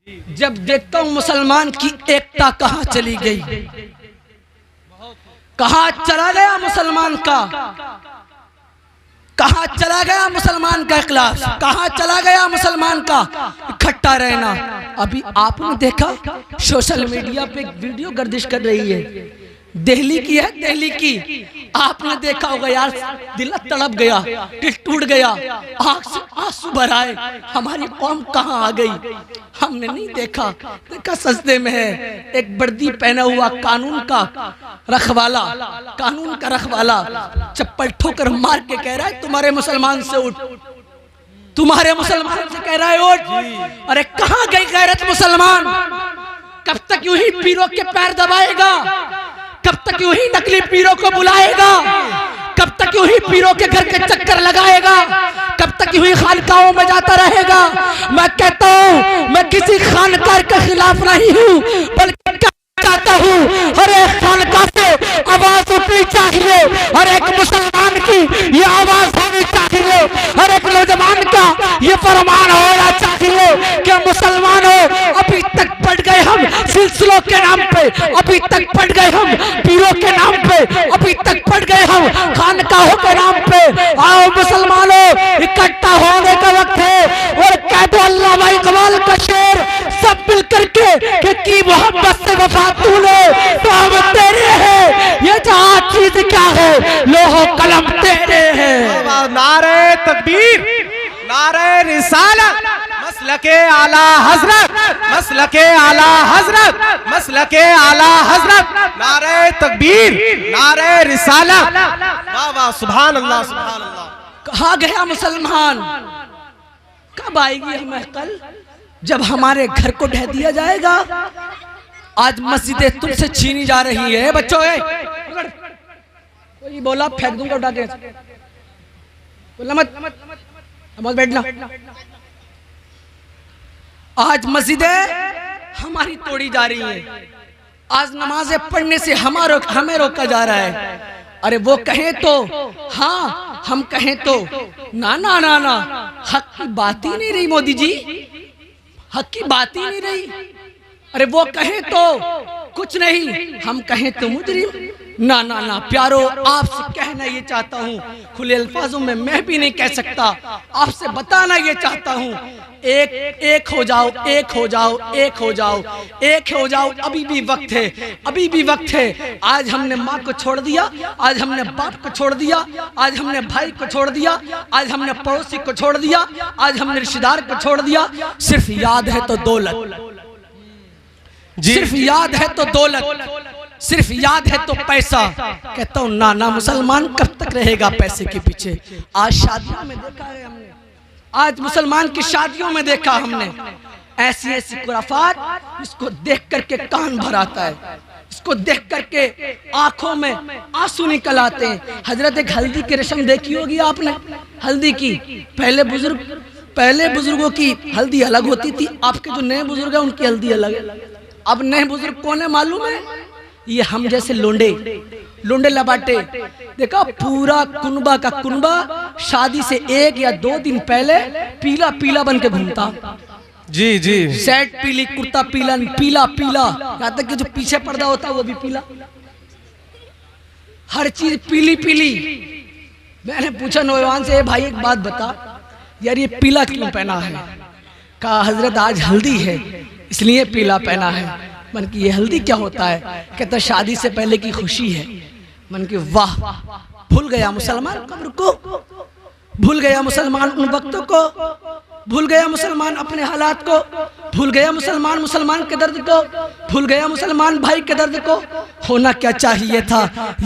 जब देखता हूं मुसलमान की एकता कहां चली गई, कहां चला गया मुसलमान का, कहां चला गया मुसलमान का इखलास, कहां चला गया मुसलमान का इकट्ठा रहना। अभी आपने देखा सोशल मीडिया पे एक वीडियो गर्दिश कर रही है, दिल्ली की है, दिल्ली की। आपने देखा होगा यार, दिल तड़प गया, दिल टूट गया, आंख से आंसू भर आए। हमारी कौम कहां आ गई, हमने नहीं देखा। देखा सजदे में है एक वर्दी पहना हुआ कानून का रखवाला, कानून का रखवाला चप्पल ठोकर मार के कह रहा है तुम्हारे मुसलमान से उठ, तुम्हारे मुसलमान से कह रहा है उठ। अरे कहां गई गैरत मुसलमान? कब तक यूं ही पीरों के पैर दबाएगा? कब तक यूं ही नकली पीरों को बुलाएगा? कब तक यूं ही पीरों के घर के चक्कर लगाएगा? कब तक यूं ही खानकाहों में जाता रहेगा? मैं कहता हूं मैं किसी खानकार के खिलाफ नहीं हूं, बल्कि चाहता हूं हर एक खानका से आवाज उठनी चाहिए, हर एक मुसलमान की ये आवाज होनी चाहिए, हर एक नौजवान का ये फरमान होना चाहिए कि मुसलमानों अभी तक पड़ गए हम सिलसिलों के नाम पे, अभी तक पड़ गए हम पीरों के नाम पे, अभी तक पड़ गए हम खानकाहों के नाम पे। आओ मुसलमानों इकट्ठा होने का वक्त है और कह दो अल्लामा इकबाल का शेर सब मिल करके कि मोहब्बत से वफा तूने तो हम तेरे हैं, ये जहां चीज क्या है लोहो कलम तेरे हैं। नारे तकबीर, नारे रिसालत, मसलके आला हजरत, मसलके आला हजरत, मसलके आला हजरत, नारे तकबीर, नारे रिसालत। वाह वाह, सुभान अल्लाह, सुभान अल्लाह। कहाँ गया मुसलमान? कब आएगी हमें कल जब हमारे घर को ढह दिया जाएगा? आज मस्जिदें तुमसे छीनी जा रही है बच्चों। कोई बोला फेंक दूंगा उठा के, बोला मत मत बैठना। आज मस्जिदें हमारी तोड़ी जा रही है, आज नमाजें पढ़ने से हमें रोका जा रहा है। अरे वो कहे तो हाँ, हम कहें तो ना ना ना ना, हक की बात ही नहीं रही मोदी जी, हक की बात ही नहीं रही। अरे वो कहे तो कुछ नहीं, हम कहें तो मुजरिम। ना ना ना प्यारो, आपसे कहना ये चाहता हूँ, खुले अल्फाजों में मैं भी नहीं कह सकता, आपसे बताना ये चाहता हूँ, एक हो जाओ, एक हो जाओ, एक हो जाओ, एक हो जाओ। अभी भी वक्त है, अभी भी वक्त है। आज हमने माँ को छोड़ दिया, आज हमने बाप को छोड़ दिया, आज हमने भाई को छोड़ दिया, आज हमने पड़ोसी को छोड़ दिया, आज हमने रिश्तेदार को छोड़ दिया। सिर्फ याद है तो दौलत, सिर्फ याद है तो दौलत, सिर्फ याद है तो पैसा। कहता हूँ ना ना मुसलमान कब तक रहेगा पैसे के पीछे? आज शादियों में देखा है हमने, आज मुसलमान की शादियों में देखा हमने ऐसी ऐसी खुराफात, इसको देख करके कान भर आता है, इसको देख करके आंखों में आंसू निकल आते हैं। हजरत एक हल्दी की रस्म देखी होगी आपने, हल्दी की। पहले बुजुर्गों की हल्दी अलग होती थी, आपके जो नए बुजुर्ग हैं उनकी हल्दी अलग है। अब नए बुजुर्ग कौन है मालूम है? ये हम जैसे लोंडे लबाटे। देखा पूरा कुनबा का कुनबा शादी से 1 या 2 दिन पहले पीला पीला बन के घूमता। जी जी, शर्ट पीली, कुर्ता पीला, पीला पीला, यहाँ तक कि जो पीछे पर्दा होता है वो भी पीला, हर चीज पीली पीली। मैंने पूछा नौजवान से, भाई एक बात बता यार ये पीला क्यों पहना है? कहा हजरत आज हल्दी है इसलिए पीला पहना है। मन की ये हल्दी क्या होता है? कहता शादी से पहले की खुशी है। मन की वाह, भूल गया मुसलमान कब्र को, भूल गया मुसलमान उन वक्तों को, भूल गया मुसलमान अपने हालात को, भूल गया मुसलमान के दर्द को, भूल गया मुसलमान भाई के दर्द को। होना क्या चाहिए था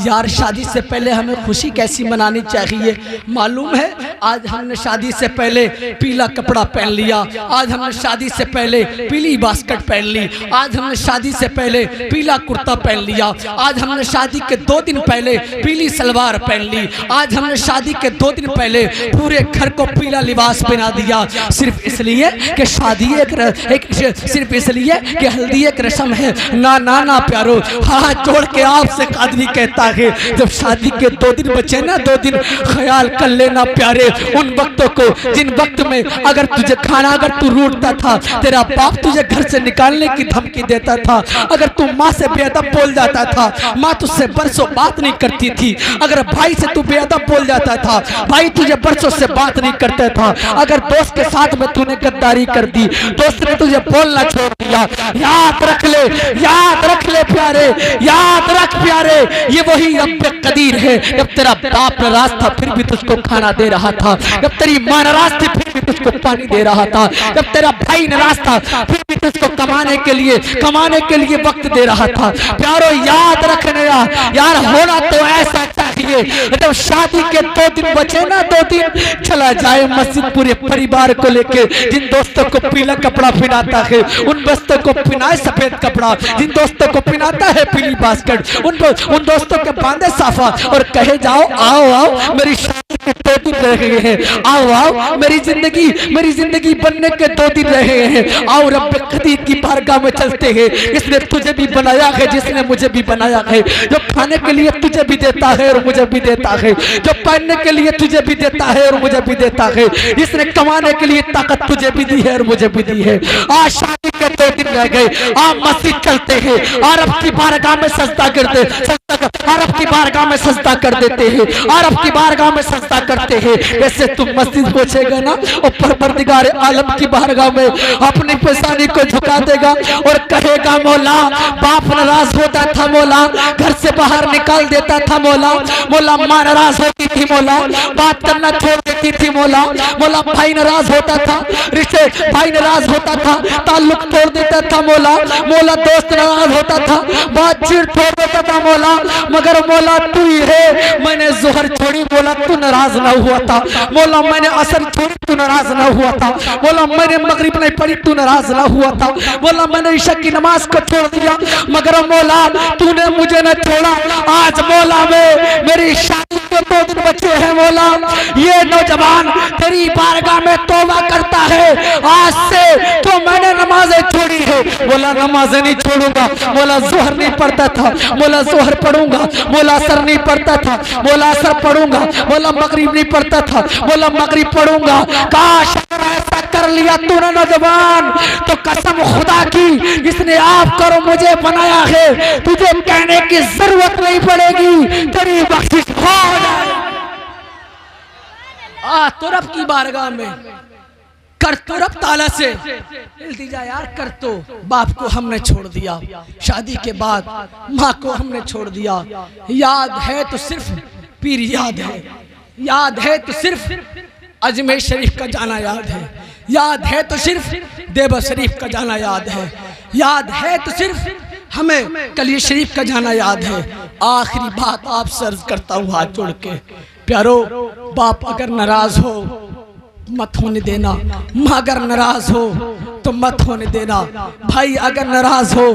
यार, शादी से पहले हमें खुशी कैसी मनानी चाहिए मालूम है? आज हमने शादी से पहले पीला कपड़ा पहन लिया, आज हमने शादी से पहले पीली बास्केट पहन ली, आज हमने शादी से पहले पीला कुर्ता पहन लिया, आज हमने शादी के 2 दिन पहले पीली सलवार पहन ली, आज हमने शादी के 2 दिन पहले पूरे घर को पीला लिबास पहना दिया, सिर्फ इसलिए कि शादी एक सिर्फ इसलिए कि हल्दी एक रस्म है। ना ना ना प्यारो, आज जोड़ के आपसे कादरी कहता है, जब शादी के 2 दिन बचे ना, 2 दिन ख्याल कर लेना प्यारे उन वक्तों को जिन वक्त में अगर तुझे खाना अगर तू रूठता था, तेरा बाप तुझे घर से निकालने की धमकी देता था, अगर तू माँ से बेअदब बोल जाता था, माँ तुझसे बरसों बात नहीं करती थी, अगर भाई से तू बेअदब बोल जाता था, भाई तुझे बरसों से बात नहीं करता था, अगर दोस्त के साथ में तूने गद्दारी कर दी, दोस्त ने तुझे बोलना छोड़ दिया, याद रख ले प्यारे, याद रख प्यारे, ये वही रब्बे कदीर है। जब तेरा बाप नाराज था फिर भी तुझको खाना दे रहा था, जब तेरी माँ नाराज थी फिर भी तुझको पानी दे रहा था, जब तेरा भाई नाराज था फिर भी तुझको कमाने के लिए वक्त दे रहा था। प्यारो याद रखने यार, होना तो ऐसा चाहिए। जब शादी के 2 दिन बचे ना, 2 दिन चला जाए मस्जिद पूरे परिवार को लेके, जिन दोस्तों को पीला कपड़ा पहनाता है उन दोस्तों को पहनाए सफेद कपड़ा, जिन दोस्तों को पहनाता है पीली बास्केट उन दोस्तों के बांधे साफा और कहे जाओ आओ मेरी शादी के 2 दिन रह गए हैं, आओ मेरी जिंदगी बनने के 2 दिन रह गए हैं, आओ रब्बे कदीर की बारगाह में चलते हैं। इसने तुझे भी बनाया है, जिसने मुझे भी बनाया है, जो खाने के लिए तुझे भी देता है और मुझे भी देता है, जो पहनने के लिए तुझे भी देता है और मुझे भी देता है, जिसने कमाने के लिए ताकत तुझे भी दी है और मुझे भी दी है। आज शादी के 2 दिन रह गए, आप मस्जिद चलते हैं, अरब की बारगाह में सजदा करते, अरब की बारगाह में सजदा कर देते हैं, अरब की बारगाह में सजदा करते हैं। ऐसे तुम मस्जिद पहुंचेगा ना और परवरदिगार आलम की बारगाह में अपनी पेशानी को झुका देगा और कहेगा मौला बाप नाराज होता था, मौला घर से बाहर निकाल देता था, मौला माँ नाराज होती थी, मौला बात करना छोड़ देती थी, मौला भाई नाराज होता था, रिश्ते भाई नाराज होता था, ताल्लुक तोड़ देता था, मौला दोस्त नाराज होता था, बातचीत छोड़ देता था, मगर मौला तू ही है। मैंने जोहर छोड़ी, मौला तू नाराज ना हुआ था, मौला मैंने असर छोड़ी तू नाराज ना हुआ था, मौला मैंने मगरिब नहीं पढ़ी तू नाराज ना हुआ था, मौला मैंने इशा की नमाज को छोड़ दिया मगर मौला तूने मुझे न छोड़ा। आज मौला में मेरी शादी के 2 दिन बचे हैं, मौला ये नौजवान तेरी बारगाह में तौबा करता है, आज से तो मैंने नमाजें छोड़ी है, मौला नमाजें नहीं छोड़ूंगा, मौला जोहर नहीं पढ़ता था, मौला जोहर पढ़ूंगा, मौला असर नहीं पढ़ता था, मौला असर पढ़ूंगा, मौला मगरिब नहीं पढ़ता था, मौला मगरिब पढ़ूंगा। काश अगर ऐसा कर लिया तूने नौजवान तो कसम खुदा की जिसने आप करो मुझे बनाया है, तुझे कहने की जरूरत नहीं पड़ेगी, तेरी बख्शिश हो जाएगी। तो रब की बारगाह में कर तो रब ताला से इल्तिजा यार कर, तो बाप को हमने छोड़ दिया, शादी के बाद माँ को हमने छोड़ दिया, याद है तो सिर्फ पीर याद है तो सिर्फ अजमेर शरीफ का जाना याद है तो सिर्फ देवा शरीफ का जाना याद है तो सिर्फ हमें कलिया शरीफ का जाना याद है। आखिरी बात आप से अर्ज करता हूँ हाथ जोड़ के, प्यारो बाप अगर नाराज हो मत होने देना, माँ अगर नाराज हो तो मत होने देना, भाई अगर नाराज हो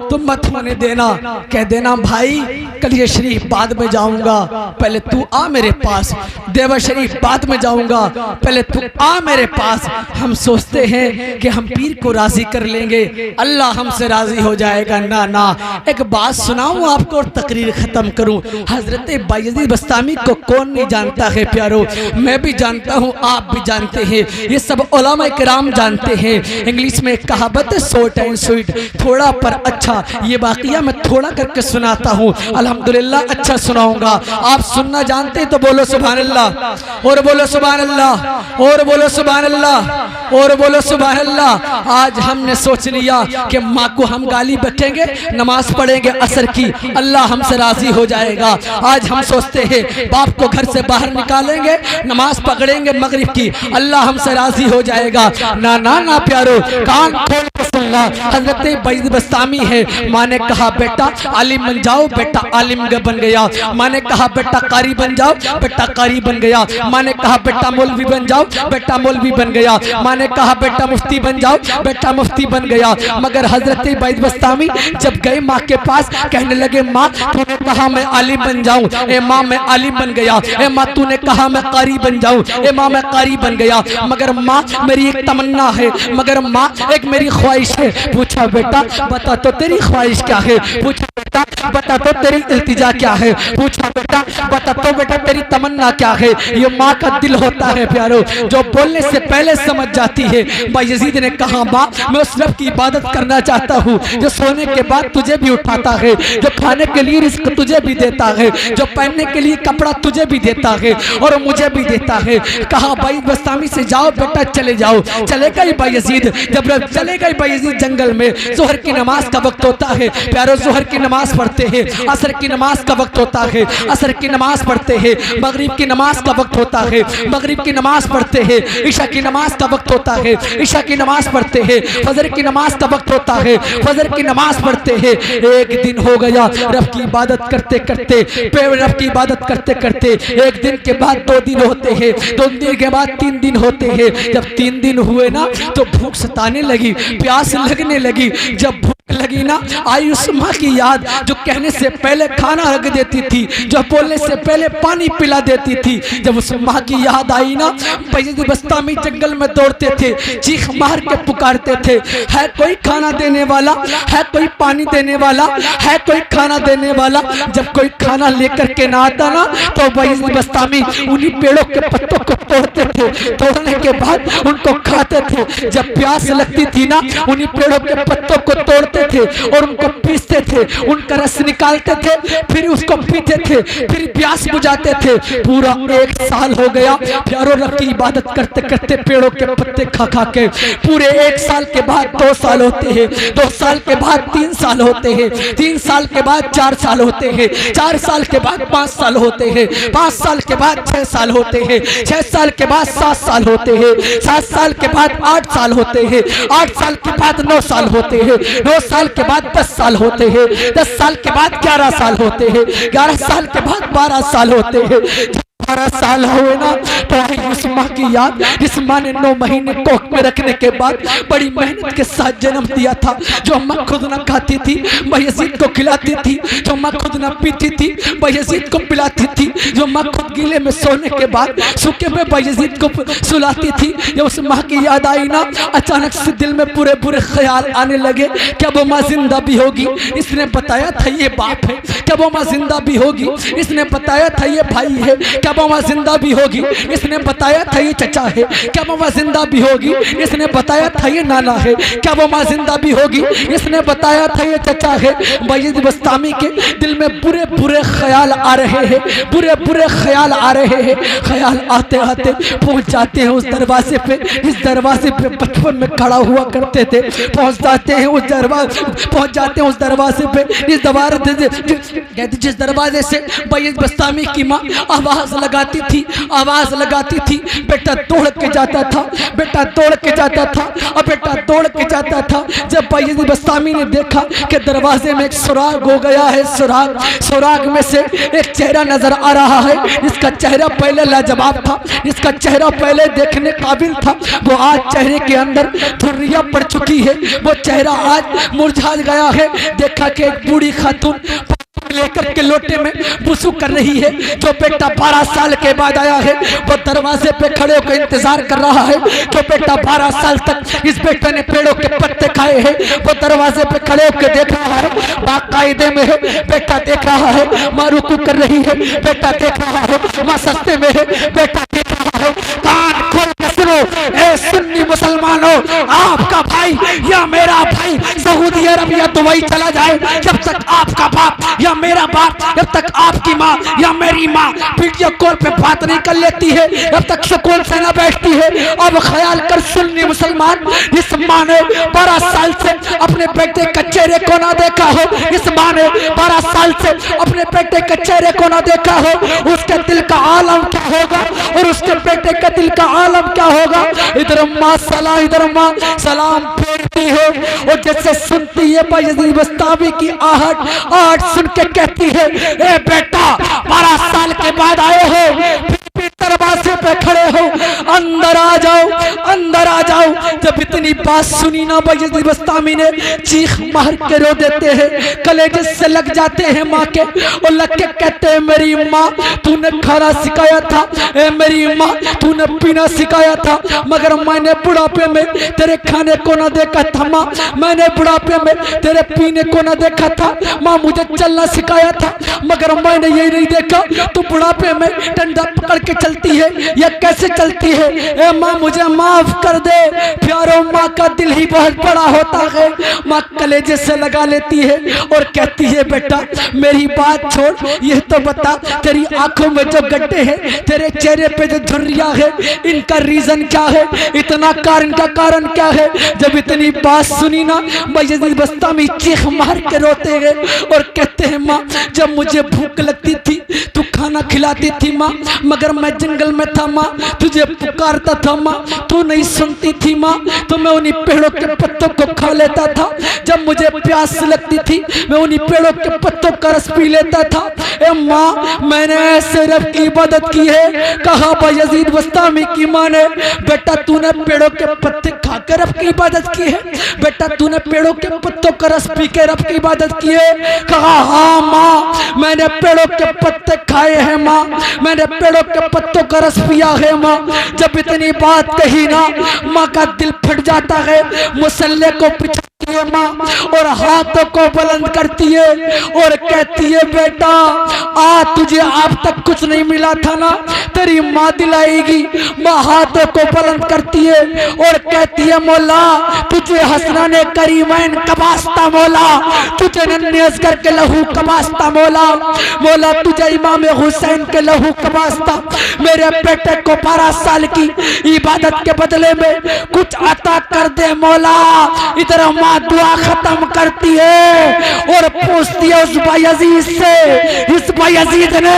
तो मत होने देना, कह देना भाई कलिया शरीफ बाद में जाऊंगा, पहले तू आ मेरे पास, देवा शरीफ बाद में जाऊंगा, पहले तू आ मेरे पास। हम सोचते हैं कि हम पीर को राजी कर लेंगे, अल्लाह हमसे राजी हो जाएगा, ना। एक बात सुनाऊं आपको और तकरीर खत्म करूं। हजरत बायजीद बस्तामी को कौन नहीं जानता है प्यारो, मैं भी जानता हूं, आप भी जानते हैं, ये सब उलमा किराम जानते हैं। इंग्लिश में एक कहावत है शॉर्ट एंड स्वीट, थोड़ा पर अच्छा। ये वाकया मैं थोड़ा करके सुनाता हूँ, अल्हम्दुलिल्लाह अच्छा सुनाऊंगा। आप सुनना जानते तो बोलो सुभान अल्लाह, और बोलो सुभान अल्लाह, और बोलो सुभान अल्लाह, और बोलो सुभान अल्लाह। आज हमने सोच लिया कि माँ को हम गाली बकेंगे, नमाज पढ़ेंगे असर की, अल्लाह हमसे राजी हो जाएगा। आज हम सोचते हैं बाप को घर से बाहर निकालेंगे, नमाज पकड़ेंगे मगरिब की, अल्लाह हमसे राजी हो जाएगा। ना प्यारो, कान खोल के सुनना। हजरत बायजीद बस्तामी है, माँ ने कहा बेटा आलिम बन जाओ, बेटा आलिम बन गया। माँ ने कहा बेटा कारी बन जाओ, बेटा कारी बन गया। माँ ने कहा बेटा मौलवी बन जाओ, बेटा मौलवी बन गया। माँ ने कहा बेटा मुफ्ती बन जाओ, बेटा मुफ्ती बन गया। मगर हजरत बायजीद बस्तामी जब गए माँ के पास, कहने लगे माँ तूने कहा मैं आलिम बन जाऊं, ए माँ मैं आलिम बन गया। ए माँ तूने कहा मैं कारी बन जाऊं, ए माँ मैं कारी बन गया। मगर माँ मेरी एक तमन्ना है, मगर माँ एक मेरी ख्वाहिश है? पूछा बेटा बता तो तेरी ख्वाहिश क्या है? पूछा बेटा बता तो तेरी इल्तिजा क्या है? पूछा बेटा बता तो बेटा तेरी तमन्ना क्या है? ये माँ का दिल होता है प्यारो, जो बोलने से पहले समझ जाती है। बायजीद ने कहा माँ मैं उस रब की इबादत करना चाहता हूँ जो सोने के बाद तुझे भी उठाता है, जो खाने के लिए रिस्क तुझे भी देता है, जो पहनने के लिए कपड़ा तुझे भी देता है और मुझे भी देता है। कहा बाई बस्तामी से जाओ बेटा चले जाओ। चले गए बायजीद। जब चले गए बायजीद जंगल में, जोहर की नमाज का वक्त होता है प्यारो, जोहर की नमाज पढ़ते हैं। असर की नमाज का वक्त होता है, असर की नमाज पढ़ते हैं। मगरिब की नमाज का वक्त होता है, मगरिब की नमाज पढ़ते हैं। ईशा की नमाज का वक्त होता है, ईशा की नमाज पढ़ते हैं। फजर की नमाज का वक्त होता है, फजर की नमाज पढ़ते हैं। एक दिन हो गया रब की इबादत करते करते, रब की इबादत करते करते एक दिन के बाद 2 दिन होते हैं, 2 दिन के बाद 3 दिन होते हैं। जब 3 दिन हुए ना तो भूख सताने लगी, प्यास लगने लगी। जब भूख लगी ना आई उस माँ की याद जो कहने से पहले खाना रख देती थी, जो बोलने से पहले पानी पिला देती थी। जब उस माँ की याद आई ना बायजीद बस्तामी जंगल में दौड़ते थे, चीख मार के पुकारते थे, है कोई खाना देने वाला, है कोई पानी देने वाला, है कोई खाना देने वाला। जब कोई खाना लेकर के ना आता ना तो बायजीद बस्तामी उन्हीं पेड़ों के पत्तों को तोड़ते थे, तोड़ने के बाद उनको खाते थे। जब प्यास लगती थी ना उन्हीं पेड़ों के पत्तों को तोड़ते थे और उनको पीसते थे, उनका रस निकालते थे, फिर उसको पीते थे, फिर प्यास बुझाते थे। पूरा 1 साल हो गया प्यारो रब की इबादत करते करते, पेड़ों के पत्ते खा खा के। पूरे 1 साल के बाद 2 साल होते हैं, 2 साल के बाद 3 साल होते हैं, 3 साल के बाद 4 साल होते हैं, 4 साल के बाद 5 साल होते हैं, 5 साल के बाद 6 साल होते हैं, 6 साल के बाद 7 साल होते हैं, 7 साल के बाद 8 साल होते हैं, 8 साल के बाद 9 साल होते हैं, 9 साल के बाद 10 साल होते हैं, 10 साल के बाद 11 साल होते हैं, 11 साल के बाद 12 साल होते हैं। 12 साल हुए ना तो आई उस माँ की याद जिस माँ ने 9 महीने कोख में रखने के बाद बड़ी मेहनत के साथ जन्म दिया था, जो माँ खुद ना खाती थी बायजीद को खिलाती थी, जो माँ खुद ना पीती थी बायजीद को पिलाती थी, जो माँ खुद गीले में सोने के बाद सूखे में बायजीद को सुलाती थी। जब उस माँ की याद आई ना अचानक से दिल में बुरे बुरे ख्याल आने लगे। क्या वो माँ जिंदा भी होगी? इसने बताया था ये बाप है। क्या वो माँ जिंदा भी होगी? इसने बताया था ये भाई है। क्या वो माँ जिंदा भी होगी? इसने बताया था ये चचा है। क्या वो माँ जिंदा भी होगी? इसने बताया था ये नाना है। क्या वो माँ जिंदा भी होगी? इसने बताया था ये चचा है। बायजीद बस्तामी के दिल में बुरे बुरे ख्याल आ रहे हैं, बुरे बुरे ख्याल आ रहे हैं। ख्याल आते आते पहुंच जाते हैं उस दरवाजे पे, जिस दरवाजे पे बचपन में खड़ा हुआ करते थे। पहुंच जाते हैं उस दरवाजे, पहुंच जाते हैं उस दरवाजे पे जिस दरवाजे से बायजीद बस्तामी की माँ आवाज लगाती थी, आवाज लगाती थी। बेटा दौड़ के जाता था, बेटा दौड़ के जाता था और बेटा दौड़ के जाता था। जब बायजीद बस्तामी ने देखा कि दरवाजे में एक सुराग हो गया है, सुराग, सुराग में से एक चेहरा नजर आ रहा है, जिसका चेहरा पहले लाजवाब था, जिसका चेहरा पहले देखने काबिल था, वो आज चेहरे के अंदर धुर्रियां पड़ चुकी है, वो चेहरा आज मुरझा गया है। देखा कि एक बूढ़ी खातून लेकर के लोटे में वुज़ू कर रही है। जो बेटा 12 साल के बाद आया है वो दरवाजे पे खड़े होकर इंतजार कर रहा है। जो बेटा 12 साल तक इस बेटे ने पेड़ों के पत्ते खाए हैं वो दरवाजे पे खड़े होकर देख रहा है, बाकायदे में है। बेटा देख रहा है माँ रुकू कर रही है, बेटा देख रहा है माँ सस्ते में है, बेटा देख रहा है। कान खोल के सुनो ए सुन्नी मुसलमानों, आपका भाई या मेरा भाई सऊदी अरब या दुबई चला जाए, जब तक आपका बाप या मेरा बाप, जब तक आपकी माँ या मेरी माँ वीडियो कॉल पे बात नहीं कर लेती है, जब तक सुकून से न बैठती है। अब ख्याल कर सुन्नी मुसलमान, इस माँ ने 12 साल से अपने बेटे के चेहरे को ना देखा हो, इस माँ ने 12 साल से अपने बेटे के चेहरे को ना देखा हो, उसके दिल का आलम क्या होगा और उसके बेटे के दिल का आलम क्या होगा। इधर माँ सलाम, इधर माँ सलाम फेरती है और जैसे सुनती है बायजीद बस्तामी की आहट, आहट सुन के कहती है ए बेटा 12 साल के बाद आए हो, दरवाजे पे खड़े हो, अंदर आ जाओ, अंदर आ जाओ। जब इतनी बात सुनी ना बायजीद बस्तामी ने चीख मार के रो देते हैं, कलेजे से लग जाते हैं माँ के, और लग के कहते हैं मेरी माँ तूने खाना सिखाया था, ए मेरी माँ तूने पीना सिखाया था, मगर मैंने बुढ़ापे में तेरे खाने को ना देखा था माँ, मैंने बुढ़ापे में तेरे पीने को ना देखा था माँ, मुझे चलना सिखाया था मगर मैंने ये नहीं देखा तू बुढ़ापे में डंडा पकड़ के चलती है या कैसे चलती है। ए माँ मुझे माफ कर दे। प्यारो माँ का दिल ही बहुत बड़ा होता है। माँ कलेजे से लगा लेती है और कहती है बेटा मेरी बात छोड़, ये तो बता तेरी आंखों में जो गड्ढे हैं, तेरे चेहरे पे जो झुर्रियां है, इनका रीजन क्या है, इतना कारण का कारण क्या है। जब इतनी बात सुनी ना बायजीद बस्तामी चीख मार के रोते हैं और कहते हैं माँ जब मुझे भूख लगती थी तू खाना खिलाती थी माँ, मगर मैं जंगल में था माँ, तुझे पुकारता था माँ, तू नहीं सुनती थी माँ, तो मैं उन्हीं पेड़ों के पत्तों को खा लेता था। जब मुझे प्यास लगती थी मैं उन्हीं पेड़ों के पत्तों का रस पी लेता था। ए माँ मैंने ऐसे रब की इबादत की है। कहा बायजीद बस्तामी की माँ ने बेटा तूने पेड़ों के पत्ते खाकर रब की इबादत की है, बेटा तूने पेड़ों के पत्तों का रस पी के रब की इबादत की है। कहा हाँ माँ मैंने पेड़ों के पत्ते खाए हैं माँ, मैंने पेड़ों के पत्तों का रस पिया है माँ। जब इतनी बात कही ना माँ का दिल फट जाता है, मुसल्ले को पिछाती है माँ और हाथों को बुलंद करती है और कहती है बेटा आ तुझे अब तक कुछ नहीं मिला था ना, तेरी माँ दिलाएगी। माँ हाथों को बुलंद करती है और कहती है मौला तुझे हसना ने करीमैन कबास्ता मौला, तुझे नन्हे असगर के लहू कबास्ता मौला, मौला तुझे इमाम हुसैन के लहू कबास्ता। मेरे बेटे को 12 साल की इबादत के बदले में कुछ अता कर दे मौला। इधर माँ दुआ खत्म करती है और पूछती है उस बायजीद से, इस बायजीद ने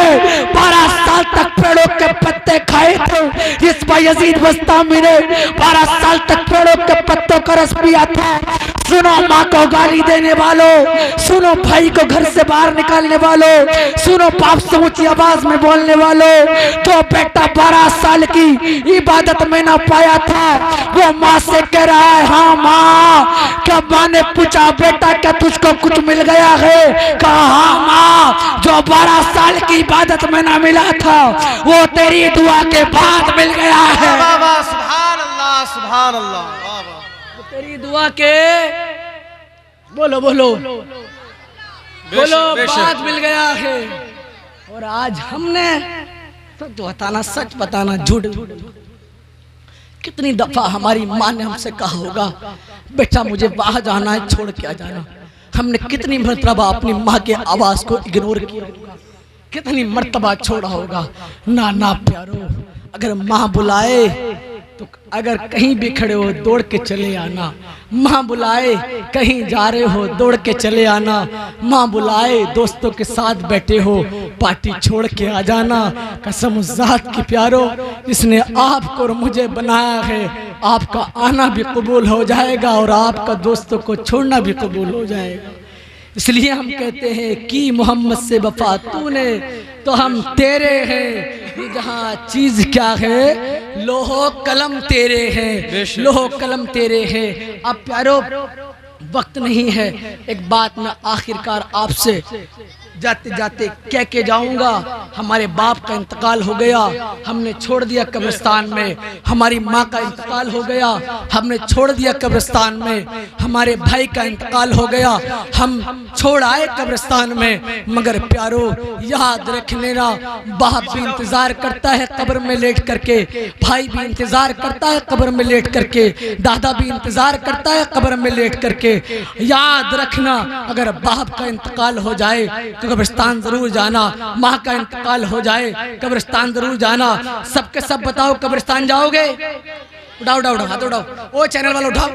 12 साल तक पेड़ों के पत्ते खाए थे, इस बायजीद बस्तामी ने 12 साल तक पेड़ों के पत्तों का रस पिया था। सुनो माँ को गाली देने वालों, सुनो भाई को घर से बाहर निकालने वालों, सुनो बाप से ऊंची आवाज में बोलने वालों, तो बेटा 12 साल की इबादत में ना पाया था वो माँ से कह रहा है हाँ माँ। क्या माँ ने पूछा बेटा क्या तुझको कुछ मिल गया है? कहा हाँ माँ जो 12 साल की इबादत में ना मिला था वो तेरी दुआ के बाद मिल गया है। सुभान अल्लाह सुभान अल्लाह। तेरी दुआ के बोलो बोलो बोलो बात मिल गया है। और आज हमने सच बताना, सच बताना, झूठ कितनी दफा हमारी माँ ने हमसे कहा होगा बेटा मुझे बाहर जाना है छोड़ के आ जाना। हमने कितनी मर्तबा अपनी माँ के आवाज को इग्नोर किया, कितनी मर्तबा छोड़ा होगा। ना ना प्यारो अगर माँ बुलाए तो अगर कहीं भी खड़े हो दौड़ के चले आना, माँ बुलाए कहीं जा रहे हो दौड़ के चले आना, माँ बुलाए दोस्तों के साथ बैठे हो पार्टी छोड़ के आ जाना। कसम उस ज़ात की प्यारो जिसने आपको और मुझे बनाया है, आपका आना भी कबूल हो जाएगा और आपका दोस्तों को छोड़ना भी कबूल हो जाएगा। इसलिए हम कहते हैं कि मोहम्मद से वफा तूने तो हम तेरे हैं। जहाँ चीज क्या है लोहो कलम तेरे हैं, लोहो कलम तेरे हैं। अब प्यारो वक्त नहीं है, एक बात मैं आखिरकार आपसे जाते जाते कह के जाऊंगा। हमारे बाप का इंतकाल हो गया, हमने छोड़ दिया कब्रिस्तान में। हमारी माँ का इंतकाल हो गया, हमने छोड़ दिया कब्रिस्तान में। हमारे भाई का इंतकाल हो गया, हम छोड़ आए कब्रिस्तान में। मगर प्यारो याद रख लेना, बाप भी इंतजार करता है कब्र में लेट करके, भाई भी इंतजार करता है कब्र में लेट करके, दादा भी इंतजार करता है कब्र में लेट करके। याद रखना अगर बाप का इंतकाल हो जाए तो कब्रिस्तान जरूर जाना, माँ का इंतकाल हो जाए कब्रिस्तान जरूर जाना। सबके सब बताओ कब्रिस्तान जाओगे? उठाओ उठाओ उठाओ हाथ उठाओ, ओ चैनल वाले उठाओ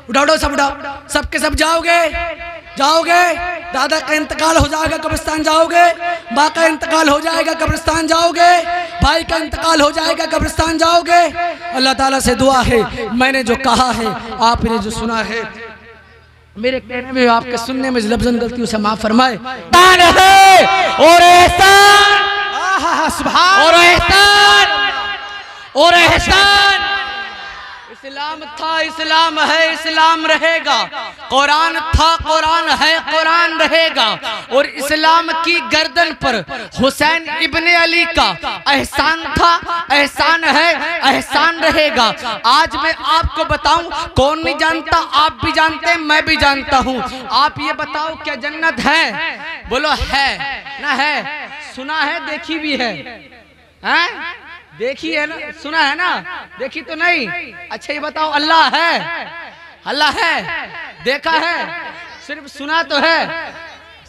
उठाओ उठाओ सब उठाओ। सबके सब जाओगे? जाओगे? दादा का इंतकाल हो जाएगा कब्रिस्तान जाओगे, माँ का इंतकाल हो जाएगा कब्रिस्तान जाओगे, भाई का इंतकाल हो जाएगा कब्रिस्तान जाओगे। अल्लाह ताला से दुआ है मैंने जो कहा है आपने जो सुना है मेरे कहने में आपके सुनने में लफ्ज़न गलती उसे माफ फरमाए। और एहसान और एहसान और एहसान इस्लाम था, इस्लाम है, इस्लाम रहेगा। कुरान था, कुरान है, कुरान रहेगा। और इस्लाम की गर्दन पर हुसैन इब्ने अली का एहसान था, एहसान है, एहसान रहेगा। आज मैं आपको बताऊं, कौन नहीं जानता, आप भी जानते हैं, मैं भी जानता हूं। आप ये बताओ क्या जन्नत है? बोलो है ना? है, सुना है, देखी भी है, हैं? देखी है ना, सुना है ना, देखी तो नहीं। अच्छा ये बताओ, अल्लाह है? अल्लाह है, देखा है? सिर्फ सुना तो है,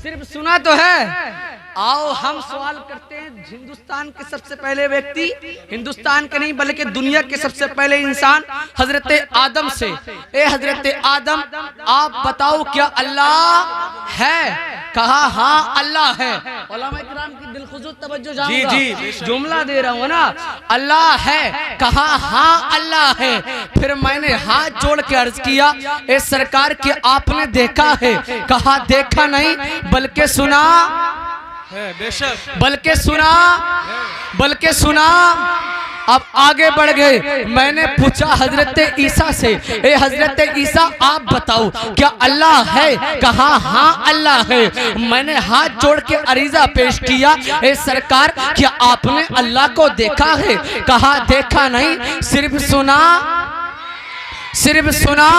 सिर्फ सुना तो है। आओ हम सवाल करते हैं, हिंदुस्तान के सबसे पहले व्यक्ति, हिंदुस्तान के नहीं बल्कि दुनिया के सबसे पहले इंसान हजरत आदम से, ए हजरत आदम, आप बताओ क्या अल्लाह है? कहा हाँ अल्लाह है। उलमाए किराम की दिलखुशूस तवज्जो चाहूंगा, जी, जुमला दे रहा हूँ ना, अल्लाह है, कहा हाँ अल्लाह है। फिर मैंने हाथ जोड़ के अर्ज किया, ए सरकार के आपने देखा है? कहा देखा नहीं बल्कि सुना, बेशक बल्कि सुना, बल्कि सुना। अब आगे बढ़ गए, मैंने पूछा हजरत ईसा से, ए हजरत ईसा आप बताओ क्या अल्लाह है? कहा हाँ अल्लाह है। मैंने हाथ जोड़ के अरीजा पेश किया, ए सरकार क्या आपने अल्लाह को देखा है? कहा देखा नहीं, सिर्फ सुना, सिर्फ सुना।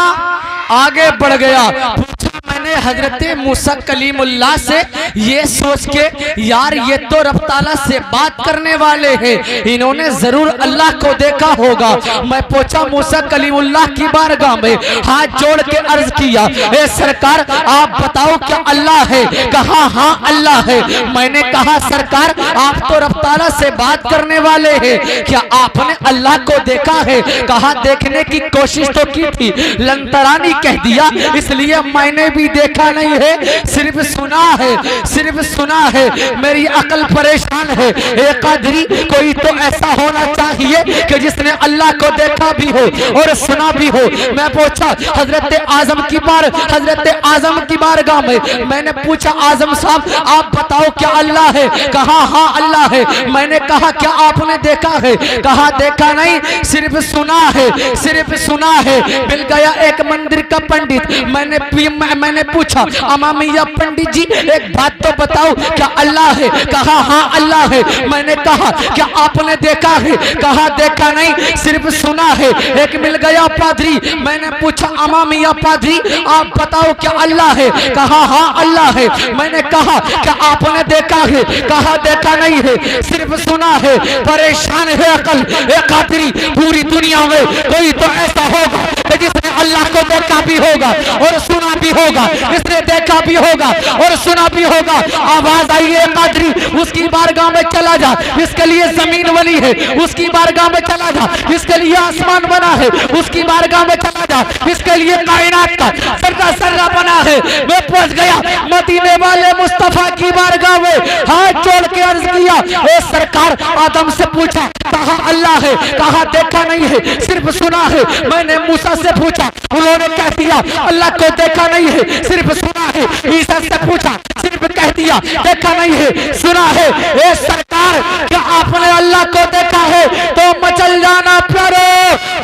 आगे बढ़ गया, पूछा मैंने हजरत मूसा कलीमुल्लाह से, ये सोच के यार ये तो रब ताला से बात करने वाले हैं, इन्होंने जरूर अल्लाह को देखा होगा। मैं पूछा मूसा कलीमुल्लाह की बारगाह में, हाथ जोड़ के अर्ज किया, ए सरकार आप बताओ क्या अल्लाह है? कहा हाँ अल्लाह है। मैंने कहा सरकार आप तो रब ताला से बात करने वाले हैं, क्या आपने अल्लाह को देखा है? कहा देखने की कोशिश तो की थी, लंतरानी कह दिया, इसलिए मैंने भी देखा नहीं है, सिर्फ सुना है, सिर्फ सुना है। मेरी अकल परेशान है। एक कादरी कोई तो ऐसा होना चाहिए कि जिसने अल्लाह को देखा भी हो और सुना भी हो। मैं पूछा हजरत आजम की बारगाह में, मैंने पूछा आजम साहब आप बताओ क्या अल्लाह है? कहा हाँ अल्लाह है। मैंने कहा क्या आपने देखा है? कहा देखा नहीं, सिर्फ सुना है, सिर्फ सुना है। मिल गया एक मंदिर का पंडित, मैंने पूछा अमामिया पंडित जी एक बात तो बताओ क्या अल्लाह है? कहा हाँ अल्लाह है। मैंने कहा क्या आपने देखा है? कहा देखा नहीं, सिर्फ सुना है। एक मिल गया पादरी, मैंने पूछा अमामिया पादरी आप बताओ क्या अल्लाह है? कहा हाँ अल्लाह है। मैंने कहा क्या आपने देखा है? कहा देखा नहीं है, सिर्फ सुना है। परेशान है अकल। एक पादरी पूरी दुनिया में कोई तो ऐसा होगा जिसने अल्लाह को देखा भी होगा और सुना भी होगा, इसने देखा भी होगा और सुना भी होगा। आवाज आई है कादरी उसकी बारगाह में चला जा, इसके लिए जमीन बनी है, उसकी बारगाह में चला जा, इसके लिए आसमान बना है, उसकी बारगाह में चला जा, इसके लिए कायनात का सर्रा बना है। मैं पहुंच गया मदीने वाले मुस्तफा की बारगाह में, हाथ जोड़ के अर्ज किया, ए सरकार आदम से पूछा कहा अल्लाह है? कहा देखा नहीं है, सिर्फ सुना है। मैंने मूसा से पूछा, उन्होंने कह दिया अल्लाह को देखा नहीं है, सिर्फ सुना है। ईसा से पूछा, सिर्फ कह दिया देखा नहीं है, सुना है। ए सरकार क्या आपने अल्लाह को देखा है? तो मचल जाना प्यारो,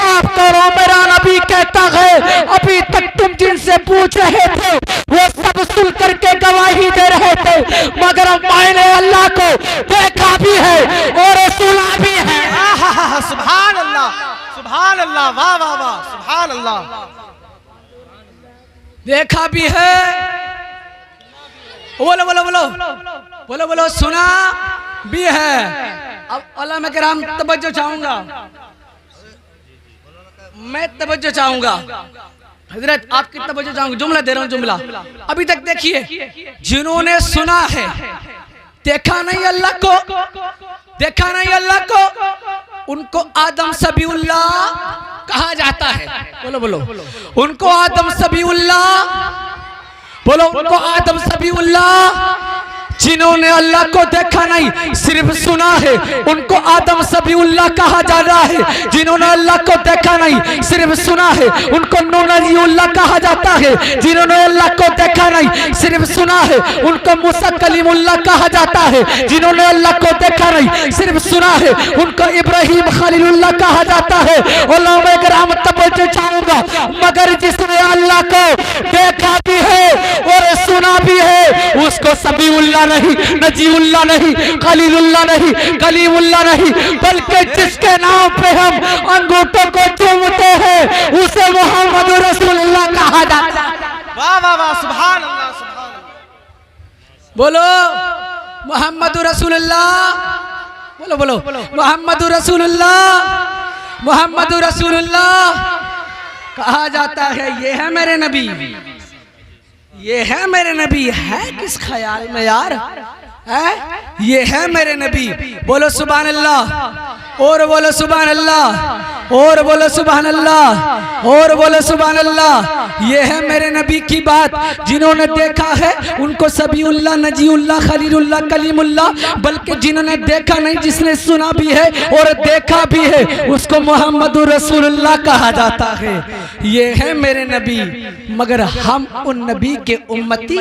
आप करो मेरा नबी कहता है अभी तक तुम जिनसे पूछ रहे थे वो सब सुन करके गवाही दे रहे थे, मगर मैंने अल्लाह को देखा भी है और सुना भी है। सुभान अल्लाह, सुभान अल्लाह, वाह वाह वाह, सुभान अल्लाह। देखा भी है, बोलो बोलो बोलो बोलो बोलो, सुना भी है। अब उलमा किराम तवज्जो चाहूंगा, मैं तवज्जो चाहूंगा, हजरत आपकी तवज्जो चाहूंगा। जुमला दे रहा हूं, जुमला। अभी तक देखिए, जिन्होंने सुना है, देखा नहीं अल्लाह को, देखा नहीं अल्लाह को, उनको आदम सबीउल्लाह कहा जाता है। बोलो बोलो, उनको आदम सबीउल्लाह, बोलो उनको आदम सबीउल्लाह। जिन्होंने अल्लाह को देखा नहीं सिर्फ सुना है उनको आदम सबीउल्लाह कहा जा रहा है। जिन्होंने अल्लाह को देखा नहीं सिर्फ सुना है उनको नूह नबीउल्लाह कहा जाता है। जिन्होंने अल्लाह को देखा नहीं सिर्फ सुना है उनको मूसा कलीमुल्लाह कहा जाता है। जिन्होंने अल्लाह को देखा नहीं सिर्फ सुना है उनको इब्राहिम खलीलुल्लाह कहा जाता है। उलमा किराम तवज्जो चाहूंगा, मगर जिसने अल्लाह को देखा भी है और सुना भी है उसको सबीउल्लाह नहीं, नजीउल्लाह नहीं, खलीलुल्लाह नहीं, कलीमुल्लाह नहीं, बल्कि जिसके नाम पे हम अंगूठों को चूमते हैं उसे मोहम्मद रसूलुल्लाह कहा जाता है। वाह वाह वाह, सुभान अल्लाह, सुभान अल्लाह। बोलो मोहम्मद रसूलुल्लाह, बोलो बोलो मोहम्मद रसूलुल्लाह, मोहम्मद रसूलुल्लाह कहा जाता है। ये है मेरे नबी, ये है मेरे नबी। है किस ख्याल में यार, है ये है मेरे नबी। बोलो सुभान अल्लाह, और बोलो सुभान अल्लाह, और बोलो सुभान अल्लाह, और बोलो सुभान अल्लाह। ये है मेरे नबी की बात। जिन्होंने देखा है उनको सबीउल्लाह, नजीउल्लाह, खलीलुल्लाह, कलीमुल्लाह, बल्कि जिन्होंने देखा नहीं, जिसने सुना भी है और देखा भी है उसको मोहम्मद रसूलुल्लाह कहा जाता है। ये है मेरे नबी, मगर हम उन नबी के उम्मती।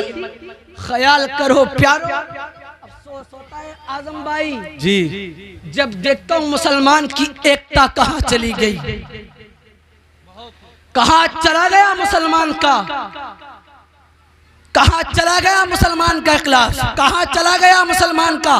ख्याल करो प्यारो, अफसोस होता है आजम भाई जी, जब देखता हूं मुसलमान की एकता कहां चली गई, कहां चला गया मुसलमान का, कहां चला गया मुसलमान का इखलास, कहां चला गया मुसलमान का